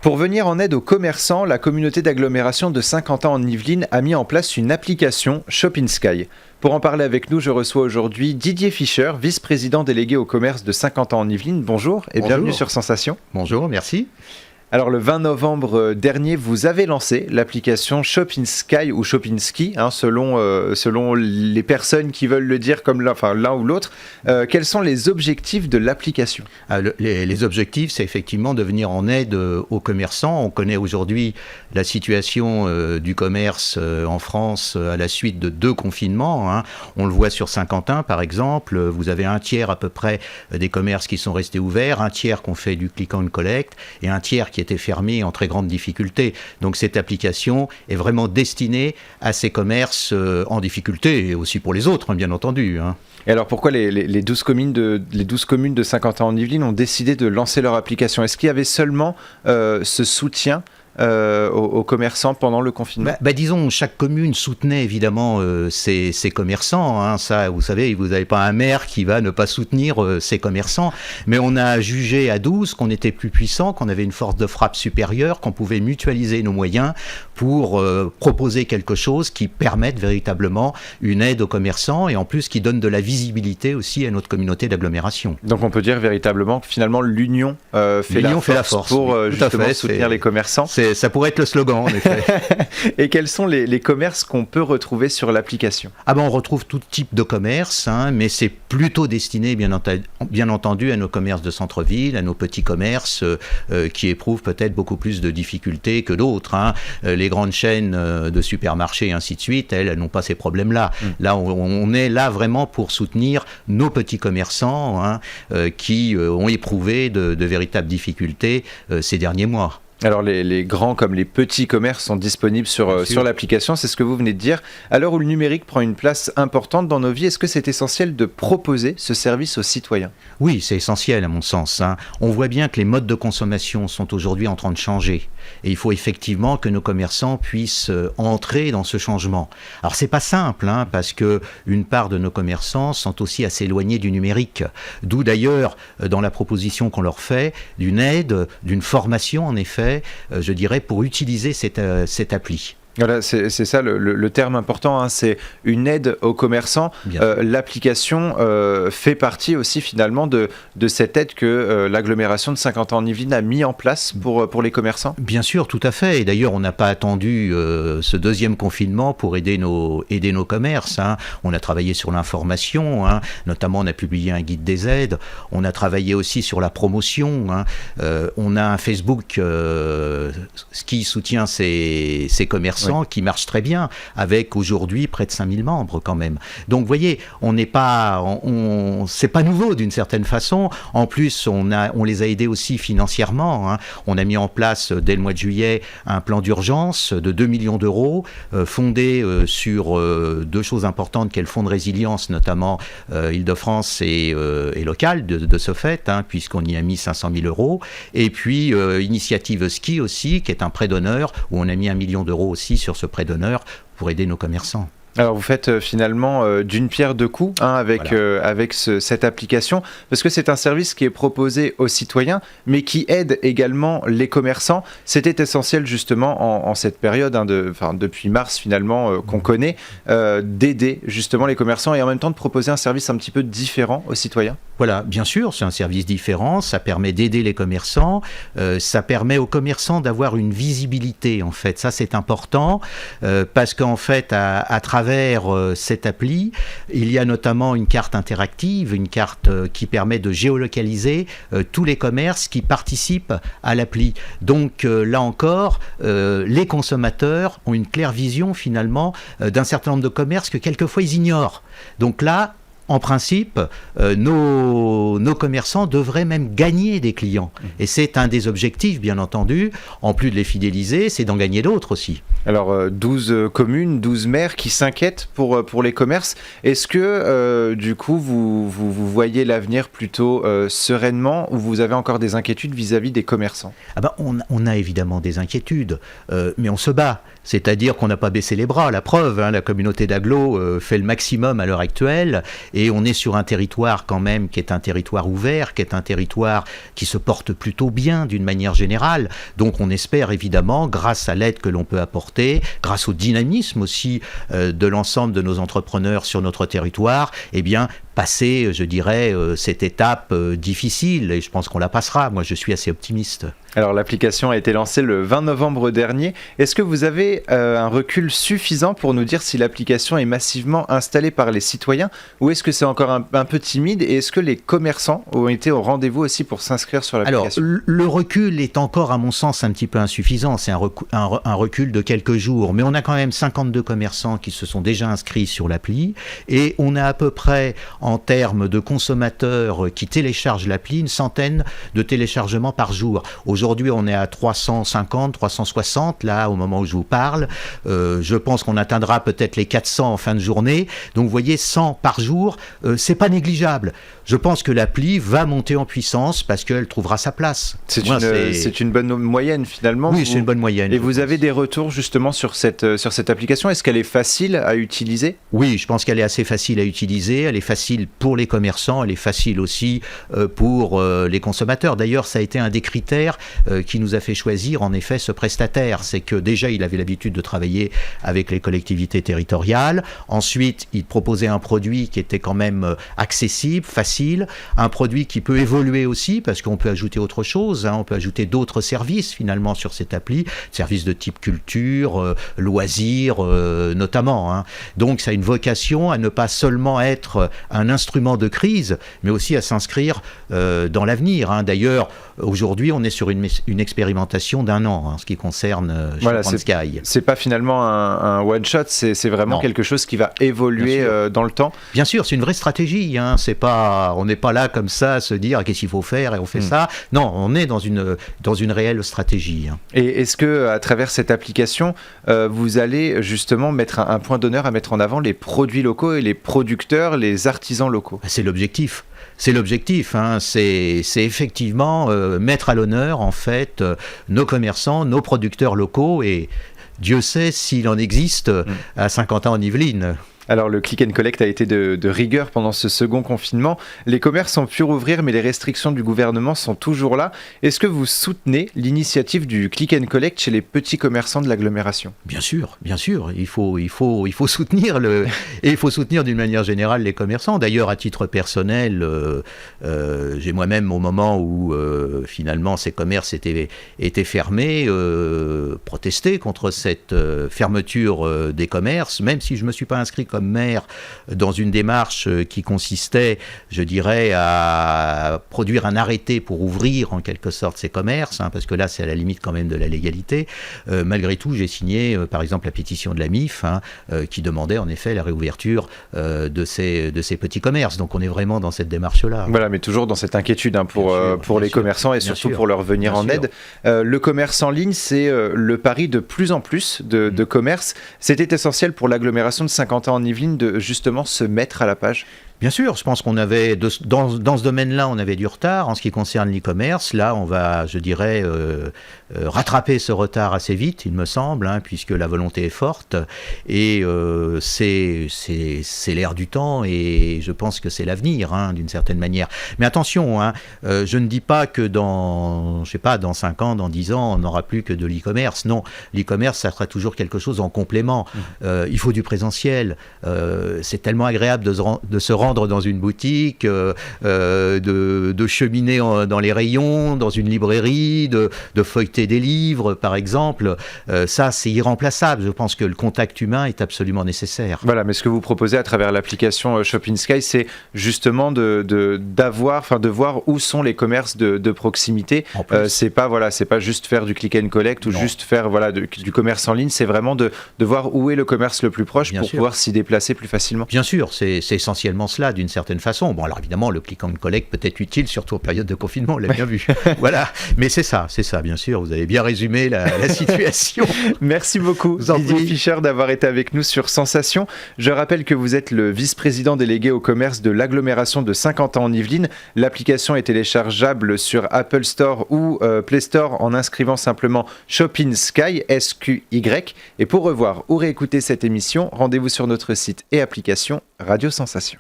Pour venir en aide aux commerçants, la communauté d'agglomération de Saint-Quentin en Yvelines a mis en place une application Shop in Sky. Pour en parler avec nous, je reçois aujourd'hui Didier Fischer, vice-président délégué au commerce de Saint-Quentin en Yvelines. Bonjour et bienvenue sur Sensation. Bonjour, merci. Alors le 20 novembre dernier, vous avez lancé l'application Shop in Sky ou Shop in Ski, selon les personnes qui veulent le dire comme l'un ou l'autre. Quels sont les objectifs de l'application ? Les objectifs, c'est effectivement de venir en aide aux commerçants. On connaît aujourd'hui la situation du commerce en France à la suite de 2 confinements. On le voit sur Saint-Quentin, par exemple. Vous avez un tiers à peu près des commerces qui sont restés ouverts, un tiers qu'on fait du click and collect et un tiers qui était fermé en très grande difficulté. Donc cette application est vraiment destinée à ces commerces en difficulté et aussi pour les autres, bien entendu. Et alors pourquoi les 12 communes de Saint-Quentin en Yvelines ont décidé de lancer leur application ? Est-ce qu'il y avait seulement ce soutien aux commerçants pendant le confinement ? Disons, chaque commune soutenait évidemment ses commerçants. Ça, vous savez, vous n'avez pas un maire qui va ne pas soutenir ses commerçants. Mais on a jugé à 12 qu'on était plus puissant, qu'on avait une force de frappe supérieure, qu'on pouvait mutualiser nos moyens pour proposer quelque chose qui permette véritablement une aide aux commerçants et en plus qui donne de la visibilité aussi à notre communauté d'agglomération. Donc on peut dire véritablement que finalement l'union fait la force pour justement soutenir les commerçants. Ça pourrait être le slogan, en effet. Et quels sont les commerces qu'on peut retrouver sur l'application ? On retrouve tout type de commerce, mais c'est plutôt destiné, bien entendu, à nos commerces de centre-ville, à nos petits commerces qui éprouvent peut-être beaucoup plus de difficultés que d'autres. Les grandes chaînes de supermarchés et ainsi de suite, elles n'ont pas ces problèmes-là. Là, on est là vraiment pour soutenir nos petits commerçants qui ont éprouvé de véritables difficultés ces derniers mois. Alors les grands comme les petits commerces sont disponibles sur l'application, c'est ce que vous venez de dire. À l'heure où le numérique prend une place importante dans nos vies, est-ce que c'est essentiel de proposer ce service aux citoyens ? Oui, c'est essentiel à mon sens. On voit bien que les modes de consommation sont aujourd'hui en train de changer. Et il faut effectivement que nos commerçants puissent entrer dans ce changement. Alors c'est pas simple, parce que une part de nos commerçants sont aussi assez éloignés du numérique. D'où d'ailleurs, dans la proposition qu'on leur fait, d'une aide, d'une formation en effet, je dirais, pour utiliser cette appli. Voilà, c'est ça le terme important, c'est une aide aux commerçants. L'application fait partie aussi finalement de cette aide que l'agglomération de Saint-Quentin en Yvelines a mis en place pour les commerçants. Bien sûr, tout à fait. Et d'ailleurs, on n'a pas attendu ce 2e confinement pour aider nos commerces. On a travaillé sur l'information, notamment on a publié un guide des aides. On a travaillé aussi sur la promotion. On a un Facebook qui soutient ces commerçants. Qui marche très bien, avec aujourd'hui près de 5000 membres quand même. Donc vous voyez, c'est pas nouveau d'une certaine façon. En plus, on les a aidés aussi financièrement. On a mis en place, dès le mois de juillet, un plan d'urgence de 2 millions d'euros, fondé sur 2 choses importantes, qu'est le fonds de résilience, notamment Île-de-France et local, de ce fait, puisqu'on y a mis 500 000 euros. Et puis, Initiative Ski aussi, qui est un prêt d'honneur, où on a mis 1 million d'euros aussi sur ce prêt d'honneur pour aider nos commerçants. Alors vous faites finalement d'une pierre deux coups avec cette application, parce que c'est un service qui est proposé aux citoyens, mais qui aide également les commerçants. C'était essentiel justement en cette période, depuis mars finalement qu'on connaît, d'aider justement les commerçants et en même temps de proposer un service un petit peu différent aux citoyens. Voilà, bien sûr, c'est un service différent, ça permet d'aider les commerçants, ça permet aux commerçants d'avoir une visibilité en fait, ça c'est important, parce qu'en fait à travers cette appli, il y a notamment une carte interactive, une carte qui permet de géolocaliser tous les commerces qui participent à l'appli. Donc là encore, les consommateurs ont une claire vision finalement d'un certain nombre de commerces que quelquefois ils ignorent. Donc là, en principe, nos commerçants devraient même gagner des clients. Et c'est un des objectifs, bien entendu, en plus de les fidéliser, c'est d'en gagner d'autres aussi. Alors, 12 communes, 12 maires qui s'inquiètent pour les commerces. Est-ce que, du coup, vous voyez l'avenir plutôt sereinement ou vous avez encore des inquiétudes vis-à-vis des commerçants ? On a évidemment des inquiétudes, mais on se bat. C'est-à-dire qu'on n'a pas baissé les bras. La preuve, la communauté d'agglo fait le maximum à l'heure actuelle et on est sur un territoire quand même qui est un territoire ouvert, qui est un territoire qui se porte plutôt bien d'une manière générale. Donc on espère évidemment, grâce à l'aide que l'on peut apporter, grâce au dynamisme aussi de l'ensemble de nos entrepreneurs sur notre territoire, eh bien passer, je dirais, cette étape difficile, et je pense qu'on la passera. Moi, je suis assez optimiste. Alors, l'application a été lancée le 20 novembre dernier. Est-ce que vous avez un recul suffisant pour nous dire si l'application est massivement installée par les citoyens, ou est-ce que c'est encore un peu timide, et est-ce que les commerçants ont été au rendez-vous aussi pour s'inscrire sur l'application? Alors, le recul est encore, à mon sens, un petit peu insuffisant. C'est un recul de quelques jours, mais on a quand même 52 commerçants qui se sont déjà inscrits sur l'appli, et on a à peu près, en termes de consommateurs qui téléchargent l'appli, une centaine de téléchargements par jour. Aujourd'hui, on est à 350, 360, là, au moment où je vous parle. Je pense qu'on atteindra peut-être les 400 en fin de journée. Donc, vous voyez, 100 par jour, c'est pas négligeable. Je pense que l'appli va monter en puissance parce qu'elle trouvera sa place. C'est une bonne moyenne, finalement. Oui, c'est une bonne moyenne. Et vous avez des retours, justement, sur cette application? Est-ce qu'elle est facile à utiliser? Oui, je pense qu'elle est assez facile à utiliser. Elle est facile pour les commerçants, elle est facile aussi pour les consommateurs. D'ailleurs, ça a été un des critères qui nous a fait choisir en effet ce prestataire. C'est que déjà, il avait l'habitude de travailler avec les collectivités territoriales. Ensuite, il proposait un produit qui était quand même accessible, facile, un produit qui peut évoluer aussi parce qu'on peut ajouter autre chose, on peut ajouter d'autres services finalement sur cette appli, services de type culture, loisirs notamment. Donc, ça a une vocation à ne pas seulement être un instrument de crise, mais aussi à s'inscrire dans l'avenir. D'ailleurs, aujourd'hui, on est sur une expérimentation d'1 an en ce qui concerne Shop'nSky. C'est pas finalement un one-shot, c'est vraiment quelque chose qui va évoluer dans le temps. Bien sûr, c'est une vraie stratégie. On n'est pas là comme ça à se dire qu'est-ce qu'il faut faire et on fait ça. Non, on est dans une réelle stratégie. Et est-ce que à travers cette application, vous allez justement mettre un point d'honneur à mettre en avant les produits locaux et les producteurs, les artisans locaux? C'est l'objectif. C'est l'objectif, c'est effectivement mettre à l'honneur en fait nos commerçants, nos producteurs locaux, et Dieu sait s'il en existe à Saint-Quentin-en-Yvelines. Alors le click and collect a été de rigueur pendant ce second confinement. Les commerces ont pu rouvrir, mais les restrictions du gouvernement sont toujours là. Est-ce que vous soutenez l'initiative du click and collect chez les petits commerçants de l'agglomération? Bien sûr. Il faut soutenir et il faut soutenir d'une manière générale les commerçants. D'ailleurs, à titre personnel, j'ai moi-même, au moment où finalement ces commerces étaient fermés, protesté contre cette fermeture des commerces, même si je me suis pas inscrit comme maire dans une démarche qui consistait, je dirais, à produire un arrêté pour ouvrir en quelque sorte ces commerces, parce que là c'est à la limite quand même de la légalité. Malgré tout, j'ai signé par exemple la pétition de la MIF qui demandait en effet la réouverture de ces petits commerces. Donc on est vraiment dans cette démarche-là. Voilà, mais toujours dans cette inquiétude pour les commerçants et surtout pour leur venir en aide. Le commerce en ligne, c'est le pari de plus en plus de commerces. C'était essentiel pour l'agglomération de Saint-Quentin-en-Yvelines de justement se mettre à la page? Bien sûr, je pense qu'on avait, dans ce domaine-là, on avait du retard en ce qui concerne l'e-commerce. Là, on va, je dirais, rattraper ce retard assez vite, il me semble, puisque la volonté est forte. Et c'est l'air du temps et je pense que c'est l'avenir, d'une certaine manière. Mais attention, je ne dis pas que dans 5 ans, dans 10 ans, on n'aura plus que de l'e-commerce. Non, l'e-commerce, ça sera toujours quelque chose en complément. Il faut du présentiel. C'est tellement agréable de se rendre dans une boutique, de cheminer dans les rayons, dans une librairie, de feuilleter des livres, par exemple. Ça, c'est irremplaçable. Je pense que le contact humain est absolument nécessaire. Voilà, mais ce que vous proposez à travers l'application Shop'nSky, c'est justement de voir où sont les commerces de proximité. C'est pas juste faire du click and collect ou juste faire du commerce en ligne. C'est vraiment de voir où est le commerce le plus proche pour pouvoir s'y déplacer plus facilement. Bien sûr, c'est essentiellement cela d'une certaine façon. Bon, alors évidemment, le click and collect peut être utile, surtout en période de confinement, on l'a bien vu. Voilà, mais c'est ça, bien sûr, vous avez bien résumé la situation. Merci beaucoup, Didier Fischer, d'avoir été avec nous sur Sensation. Je rappelle que vous êtes le vice-président délégué au commerce de l'agglomération de Saint-Quentin-en-Yvelines. L'application est téléchargeable sur Apple Store ou Play Store en inscrivant simplement Shop'nSky, SQY. Et pour revoir ou réécouter cette émission, rendez-vous sur notre site et application Radio Sensation.